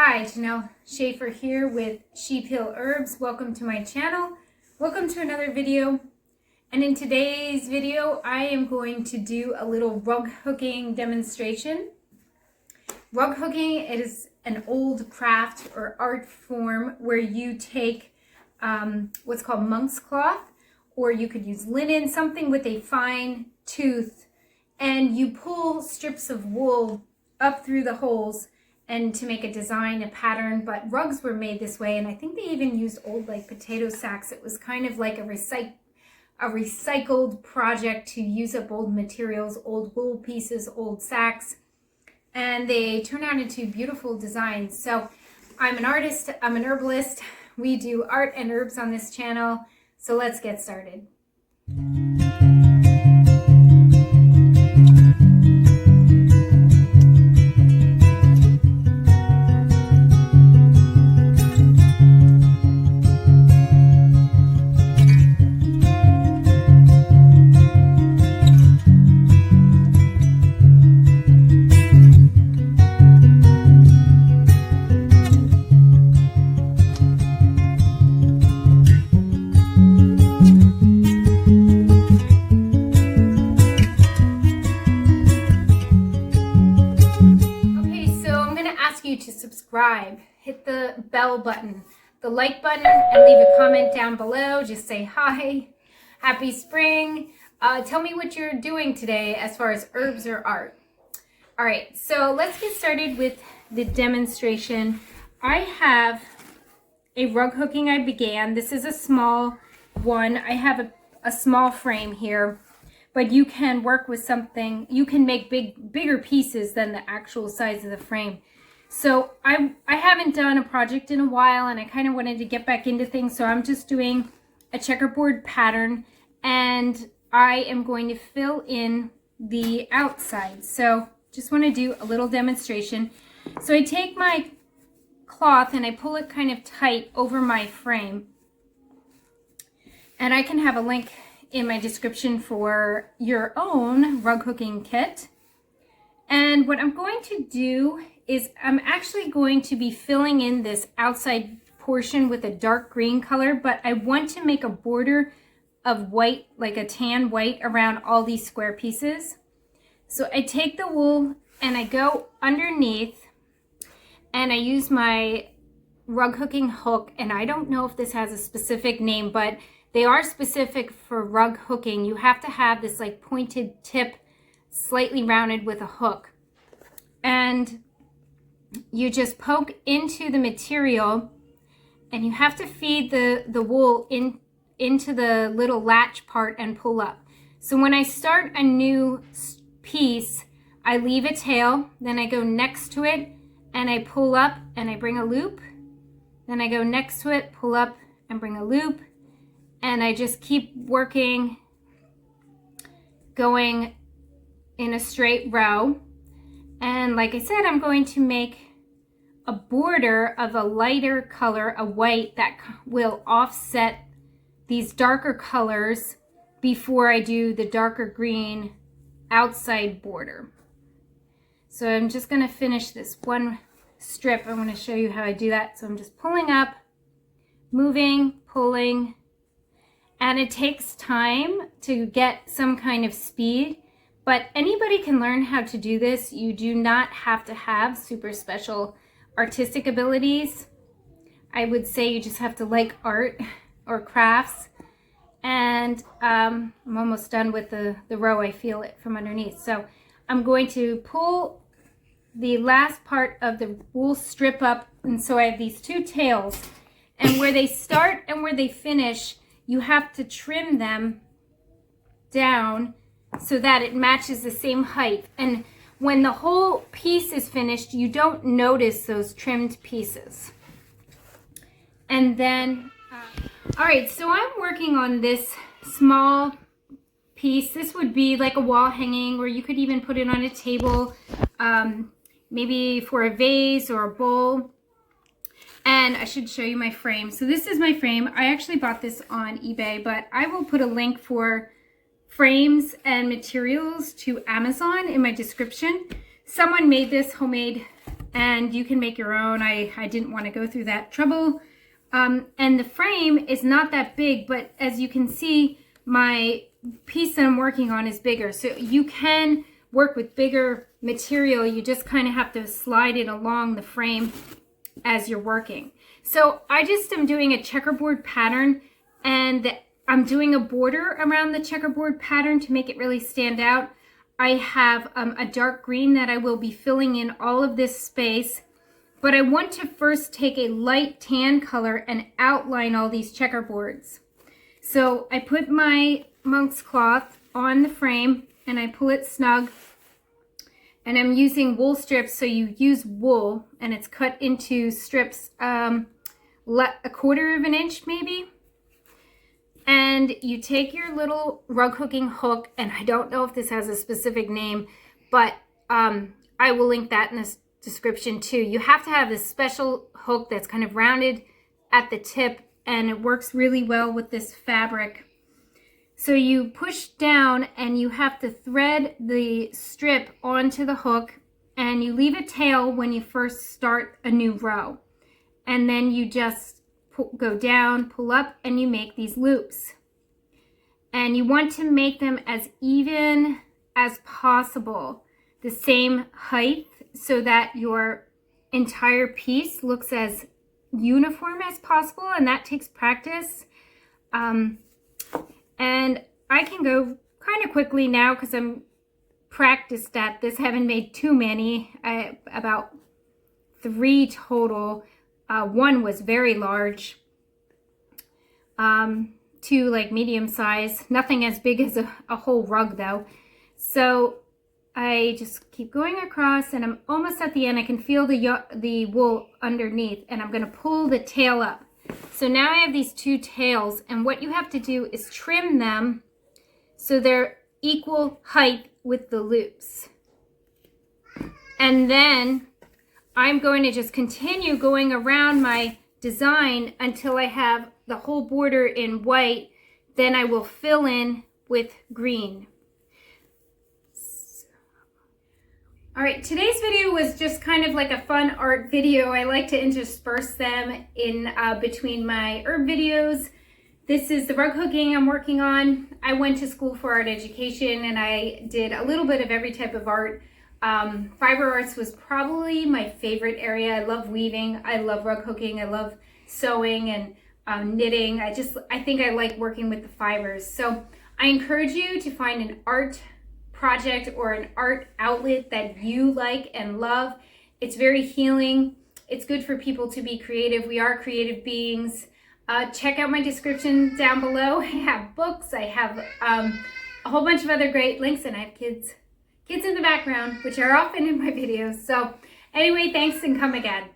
Hi, Janelle Schaefer here with Sheep Hill Herbs. Welcome to my channel. Welcome to another video. And in today's video, I am going to do a little rug hooking demonstration. Rug hooking is an old craft or art form where you take what's called monk's cloth, or you could use linen, something with a fine tooth, and you pull strips of wool up through the holes and to make a design, a pattern. But rugs were made this way, and I think they even used old like potato sacks. It was kind of like a recycled project to use up old materials, old wool pieces, old sacks, and they turn out into beautiful designs. So I'm an artist, I'm an herbalist. We do art and herbs on this channel. So let's get started. To subscribe, hit the bell button, the like button, and leave a comment down below. Just say hi, happy spring. Tell me what you're doing today as far as herbs or art. All right, so let's get started with the demonstration. I have a rug hooking I began. This is a small one. I have a small frame here, but you can work with something. You can make bigger pieces than the actual size of the frame. So I haven't done a project in a while, and I kind of wanted to get back into things. So I'm just doing a checkerboard pattern, and I am going to fill in the outside. So just want to do a little demonstration. So I take my cloth and I pull it kind of tight over my frame. And I can have a link in my description for your own rug hooking kit. And what I'm going to do is I'm actually going to be filling in this outside portion with a dark green color, but I want to make a border of white, like a tan white, around all these square pieces. So I take the wool and I go underneath, and I use my rug hooking hook, and I don't know if this has a specific name, but they are specific for rug hooking. You have to have this like pointed tip, slightly rounded with a hook. And you just poke into the material, and you have to feed the wool into the little latch part and pull up. So when I start a new piece, I leave a tail, then I go next to it and I pull up and I bring a loop. Then I go next to it, pull up and bring a loop. And I just keep working, going in a straight row. And like I said, I'm going to make a border of a lighter color, a white, that will offset these darker colors before I do the darker green outside border. So I'm just going to finish this one strip. I want to show you how I do that. So I'm just pulling up, moving, pulling, and it takes time to get some kind of speed. But anybody can learn how to do this. You do not have to have super special artistic abilities. I would say you just have to like art or crafts. And I'm almost done with the row. I feel it from underneath. So I'm going to pull the last part of the wool strip up. And so I have these two tails. And where they start and where they finish, you have to trim them down so that it matches the same height. And when the whole piece is finished, you don't notice those trimmed pieces. And then, all right, so I'm working on this small piece. This would be like a wall hanging, or you could even put it on a table, maybe for a vase or a bowl. And I should show you my frame. So this is my frame. I actually bought this on eBay, but I will put a link for frames and materials to Amazon in my description. Someone made this homemade and you can make your own. I didn't want to go through that trouble. And the frame is not that big, but as you can see, my piece that I'm working on is bigger. So you can work with bigger material. You just kind of have to slide it along the frame as you're working. So I just am doing a checkerboard pattern, and I'm doing a border around the checkerboard pattern to make it really stand out. I have a dark green that I will be filling in all of this space, but I want to first take a light tan color and outline all these checkerboards. So I put my monk's cloth on the frame and I pull it snug, and I'm using wool strips. So you use wool and it's cut into strips, a 1/4 of an inch maybe. And you take your little rug hooking hook, and I don't know if this has a specific name, but I will link that in the description too. You have to have this special hook that's kind of rounded at the tip, and it works really well with this fabric. So you push down and you have to thread the strip onto the hook, and you leave a tail when you first start a new row. And then you just go down, pull up, and you make these loops. And you want to make them as even as possible, the same height, so that your entire piece looks as uniform as possible, and that takes practice. And I can go kind of quickly now because I'm practiced at this. Haven't made too many, about 3 total. One was very large, 2 like medium size, nothing as big as a whole rug though. So I just keep going across, and I'm almost at the end. I can feel the wool underneath, and I'm going to pull the tail up. So now I have these 2 tails, and what you have to do is trim them so they're equal height with the loops. And then I'm going to just continue going around my design until I have the whole border in white. Then I will fill in with green. All right, today's video was just kind of like a fun art video. I like to intersperse them in between my herb videos. This is the rug hooking I'm working on. I went to school for art education, and I did a little bit of every type of art. Fiber arts was probably my favorite area. I love weaving. I love rug hooking. I love sewing and knitting. I think I like working with the fibers. So I encourage you to find an art project or an art outlet that you like and love. It's very healing. It's good for people to be creative. We are creative beings. Check out my description down below. I have books. I have a whole bunch of other great links, and I have kids in the background, which are often in my videos. So anyway, thanks, and come again.